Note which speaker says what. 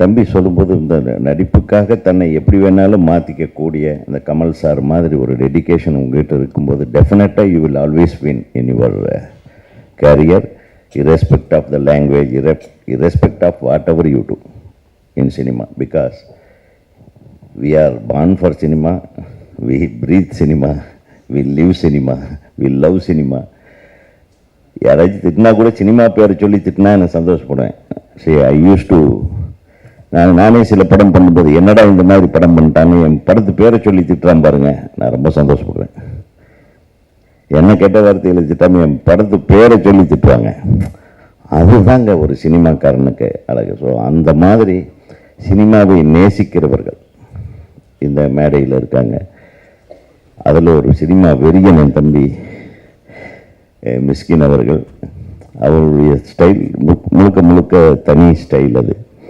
Speaker 1: தம்பி சொல்லும்போது இந்த நடிப்புக்காக தன்னை எப்படி வேணாலும் மாற்றிக்கக்கூடிய இந்த கமல் சார் மாதிரி ஒரு டெடிக்கேஷன் உங்ககிட்ட இருக்கும்போது டெஃபினட்டாக you will always win in your career, irrespective of the language, irrespective of whatever you do in cinema, because we are born for cinema, we breathe cinema, we live cinema, we love cinema. யாராச்சும் திட்டினா கூட cinema பேரை சொல்லி திட்டினா எனக்கு சந்தோஷப்படுவேன். சரி, ஐ use to நானே சில படம் பண்ணும்போது என்னடா இந்த மாதிரி படம் பண்ணிட்டாங்க, என் படத்து பேரை சொல்லி திட்டுறான் பாருங்க, நான் ரொம்ப சந்தோஷப்படுவேன். என்ன கெட்ட வார்த்தைகளை திட்டாமல் என் படத்து பேரை சொல்லி திட்டுவாங்க. அதுதாங்க ஒரு சினிமாக்காரனுக்கு அழகு. ஸோ அந்த மாதிரி சினிமாவை நேசிக்கிறவர்கள் இந்த மேடையில் இருக்காங்க. அதில் ஒரு சினிமா வெறியன் என் தம்பி மிஸ்கின் அவர்கள். அவருடைய ஸ்டைல் முழுக்க முழுக்க தனி ஸ்டைல் அது.